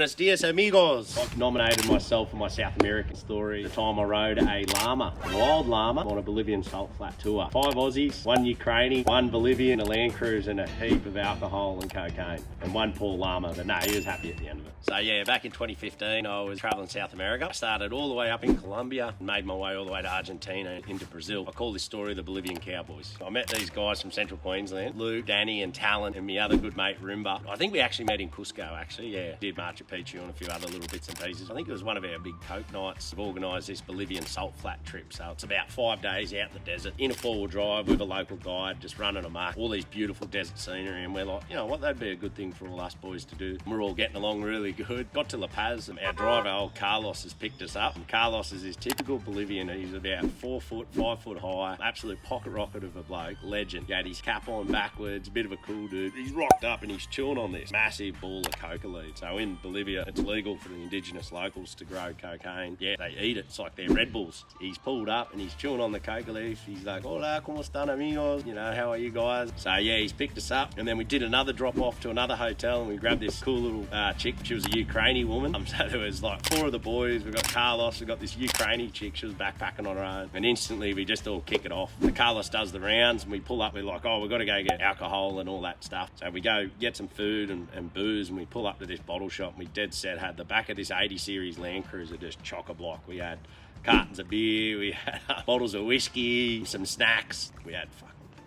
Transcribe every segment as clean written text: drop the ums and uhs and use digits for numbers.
Buenos dias, amigos. I've nominated myself for my South American story. The time I rode a llama, a wild llama, on a Bolivian salt flat tour. 5 Aussies, 1 Ukrainian, 1 Bolivian, a Land Cruiser and a heap of alcohol and cocaine. And 1 poor llama, but no, he was happy at the end of it. So yeah, back in 2015, I was traveling South America. I started all the way up in Colombia and made my way all the way to Argentina into Brazil. I call this story the Bolivian Cowboys. I met these guys from Central Queensland, Luke, Danny and Talon, and my other good mate Rimba. I think we actually met in Cusco, actually, yeah. Did Machu Picchu and a few other little bits and pieces. I think it was one of our big coke nights. We've organised this Bolivian salt flat trip, so it's about 5 days out in the desert, in a 4-wheel drive with a local guide, just running amok, all these beautiful desert scenery, and we're like, you know what, that'd be a good thing for all us boys to do. We're all getting along really good. Got to La Paz, and our driver, old Carlos, has picked us up. And Carlos is this typical Bolivian. He's about 4 foot, 5 foot high, absolute pocket rocket of a bloke, legend. He had his cap on backwards, bit of a cool dude. He's rocked up and he's chewing on this massive ball of coca leaves. So in Bolivia, it's legal for the indigenous locals to grow cocaine. Yeah, they eat it. It's like they're Red Bulls. He's pulled up and he's chewing on the coca leaf. He's like, hola, ¿cómo están, amigos? You know, how are you guys? So yeah, he's picked us up, and then we did another drop off to another hotel, and we grabbed this cool little chick. She was a Ukrainian woman. So there was like 4 of the boys. We got Carlos, we got this Ukrainian chick. She was backpacking on her own, and instantly we just all kick it off. And Carlos does the rounds, and we pull up. We're like, oh, we've got to go get alcohol and all that stuff. So we go get some food and booze, and we pull up to this bottle shop, and we dead set had the back of this 80 series Land Cruiser just chock-a-block. We had cartons of beer, we had bottles of whiskey, some snacks, we had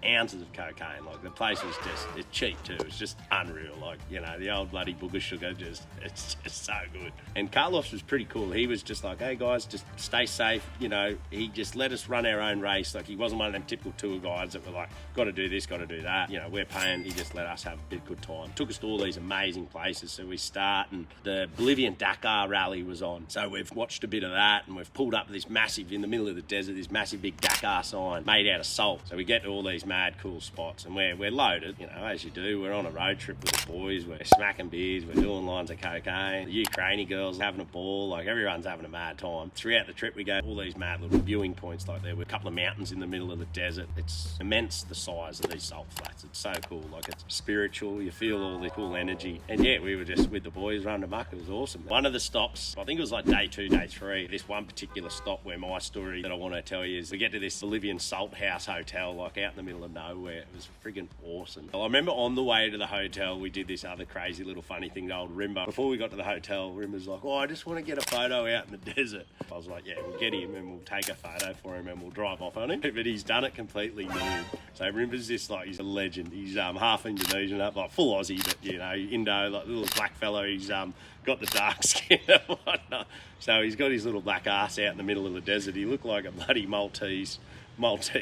ounces of cocaine. Like, the place was just, it's cheap too. It's just unreal. Like, you know, the old bloody booger sugar, it's just so good. And Carlos was pretty cool. He was just like, hey guys, just stay safe. You know, he just let us run our own race. Like, he wasn't one of them typical tour guides that were like, got to do this, got to do that. You know, we're paying. He just let us have a bit good time. Took us to all these amazing places. So we start, and the Bolivian Dakar rally was on. So we've watched a bit of that, and we've pulled up this massive, in the middle of the desert, this massive big Dakar sign made out of salt. So we get to all these mad cool spots, and we're loaded, you know, as you do. We're on a road trip with the boys, we're smacking beers, we're doing lines of cocaine, the Ukrainian girls having a ball, like everyone's having a mad time. Throughout the trip we go to all these mad little viewing points, like there were a couple of mountains in the middle of the desert. It's immense, the size of these salt flats. It's so cool, like it's spiritual, you feel all the cool energy. And yeah, we were just with the boys running amok. It was awesome. One of the stops, I think it was like day 2, day 3, this one particular stop where my story that I want to tell you is, we get to this Bolivian salt house hotel, like out in the middle of nowhere. It was friggin' awesome. I remember on the way to the hotel, we did this other crazy little funny thing to old Rimba. Before we got to the hotel, Rimba's like, oh, I just want to get a photo out in the desert. I was like, yeah, we'll get him and we'll take a photo for him and we'll drive off on him. But he's done it completely nude. So Rimba's just like, he's a legend. He's half Indonesian, like full Aussie, but you know, Indo, like little black fellow. He's got the dark skin and whatnot. So he's got his little black ass out in the middle of the desert. He looked like a bloody Maltese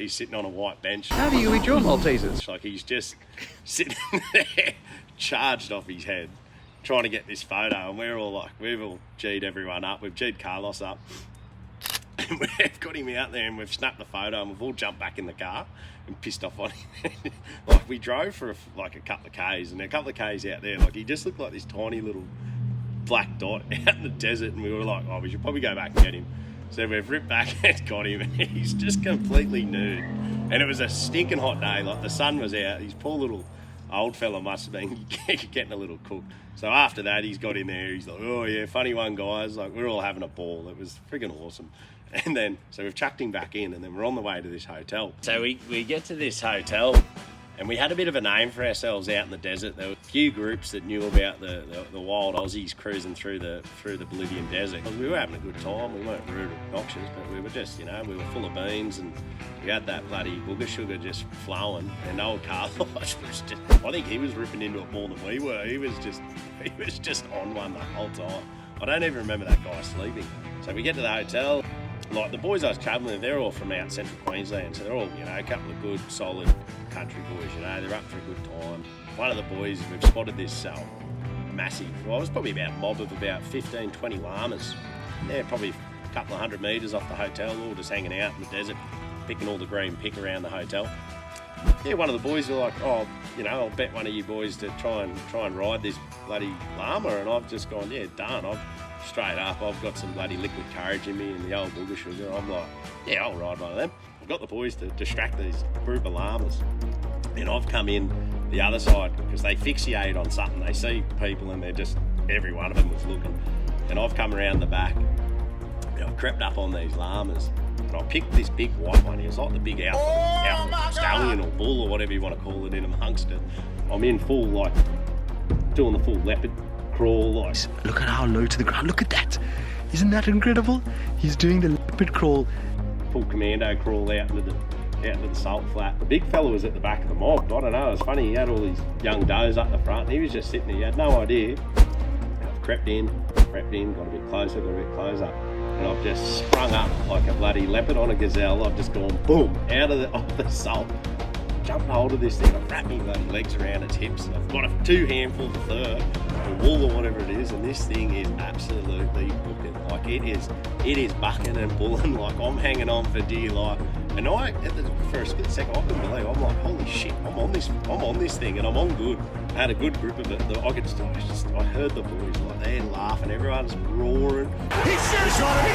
sitting on a white bench. How do you eat your Maltesers? It's like he's just sitting there, charged off his head, trying to get this photo, and we're all like, we've all G'd everyone up. We've G'd Carlos up, and we've got him out there, and we've snapped the photo, and we've all jumped back in the car and pissed off on him. Like, we drove for like a couple of Ks, and a couple of Ks out there, like he just looked like this tiny little black dot out in the desert, and we were like, oh, we should probably go back and get him. So we've ripped back and got him, and he's just completely nude. And it was a stinking hot day, like the sun was out. His poor little old fella must have been getting a little cooked. So after that, he's got in there, he's like, oh yeah, funny one guys, like we're all having a ball. It was friggin' awesome. And then, so we've chucked him back in, and then we're on the way to this hotel. So we get to this hotel, and we had a bit of a name for ourselves out in the desert. There were a few groups that knew about the wild Aussies cruising through the Bolivian desert. We were having a good time. We weren't rude or obnoxious, but we were just, you know, we were full of beans, and we had that bloody booger sugar just flowing. And old Carlos was just, I think he was ripping into it more than we were. He was just on one the whole time. I don't even remember that guy sleeping. So we get to the hotel. Like, the boys I was travelling with, they're all from out central Queensland, so they're all, you know, a couple of good, solid country boys, you know, they're up for a good time. One of the boys, we've spotted this massive, well, it was probably about a mob of about 15, 20 llamas. They're probably a couple of 100 metres off the hotel, all just hanging out in the desert, picking all the green pick around the hotel. Yeah, one of the boys were like, oh, you know, I'll bet one of you boys to try and ride this bloody llama, and I've just gone, yeah, done. Straight up, I've got some bloody liquid courage in me and the old booger sugar. I'm like, yeah, I'll ride one of them. I've got the boys to distract these group of llamas. And I've come in the other side because they fixate on something. They see people and they're just every one of them was looking. And I've come around the back, and I've crept up on these llamas, and I picked this big white one. He was like the big alpha stallion or bull or whatever you want to call it in amongst it. I'm in full, like, doing the full leopard crawl. Like. Look at how low to the ground. Look at that. Isn't that incredible? He's doing the leopard crawl. Full commando crawl out into the salt flat. The big fella was at the back of the mob. I don't know, it was funny. He had all these young does up the front. He was just sitting there. He had no idea. And I've crept in, got a bit closer, and I've just sprung up like a bloody leopard on a gazelle. I've just gone boom out of the salt. Jumped hold of this thing. I've wrapped my bloody legs around its hips. I've got 2 handfuls of fur, or wool or whatever it is, and this thing is absolutely booking. Like it is bucking and bulling. Like I'm hanging on for dear life. And for a split second, I couldn't believe. I'm like, holy shit! I'm on this thing, and I'm on good. I had a good grip of it. I heard the boys like they're laughing. Everyone's roaring. He's got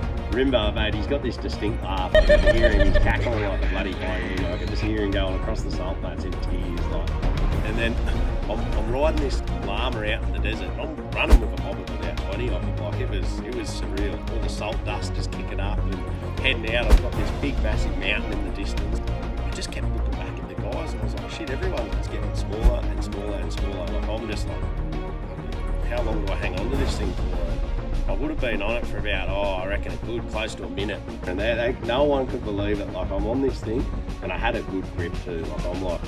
it! Rimbo, mate, he's got this distinct laugh. I can hear him, he's cackling like a bloody hyena. I can just hear him going across the salt flats in tears. Like. And then I'm riding this llama out in the desert, and I'm running with a mob of about 20 of them. Like it was surreal. All the salt dust is kicking up and heading out. I've got this big, massive mountain in the distance. I just kept looking back at the guys, and I was like, shit, everyone's getting smaller and smaller and smaller. Like I'm just like, how long do I hang on to this thing for? I would have been on it for about, I reckon a good close to a minute. And no one could believe it. Like I'm on this thing, and I had a good grip too. Like I'm like,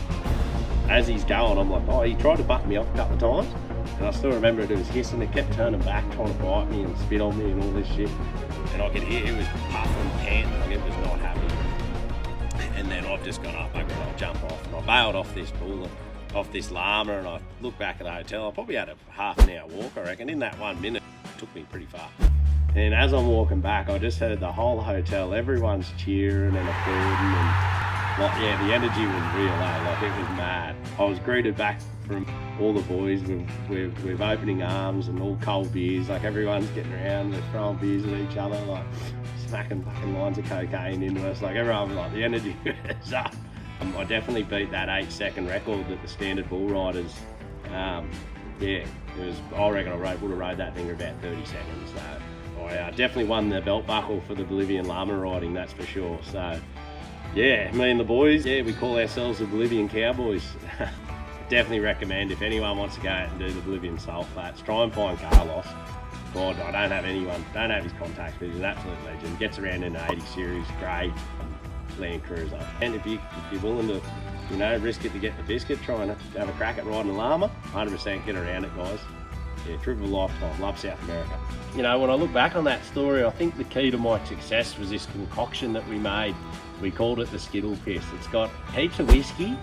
as he's going, I'm like, he tried to butt me off a couple of times. And I still remember it was hissing. It kept turning back, trying to bite me and spit on me and all this shit. And I could hear it was puffing, panting, like it was not happy. And then I've just gone up, I'll jump off. And I bailed off this bull, off this llama, and I looked back at the hotel. I probably had a half an hour walk, I reckon. In that 1 minute, it took me pretty far. And as I'm walking back, I just heard the whole hotel, everyone's cheering and applauding, and like, yeah, the energy was real, like it was mad. I was greeted back from all the boys with opening arms and all cold beers. Like everyone's getting around, they're throwing beers at each other, like smacking fucking lines of cocaine into us. Like everyone was like, the energy was up. I definitely beat that 8-second record that the standard bull riders. Yeah, it was. I reckon I would have rode that thing for about 30 seconds. So I definitely won the belt buckle for the Bolivian llama riding, that's for sure. So yeah, me and the boys, yeah, we call ourselves the Bolivian Cowboys. Definitely recommend if anyone wants to go out and do the Bolivian salt flats, try and find Carlos. God, I don't have his contacts, but he's an absolute legend. Gets around in an 80 series, grey Land Cruiser. And if you're willing to, risk it to get the biscuit, try and have a crack at riding a llama, 100% get around it, guys. Yeah, trip of a lifetime. Love South America. When I look back on that story, I think the key to my success was this concoction that we made. We called it the Skittle piss. It's got heaps of whiskey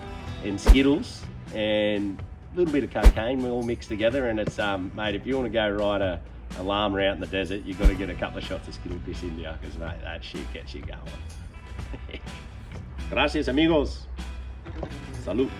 and Skittles and a little bit of cocaine, we all mixed together, and it's, mate, if you want to go ride a llama out in the desert, you've got to get a couple of shots of Skittle piss in you, because mate, that shit gets you going. Gracias amigos. Salud.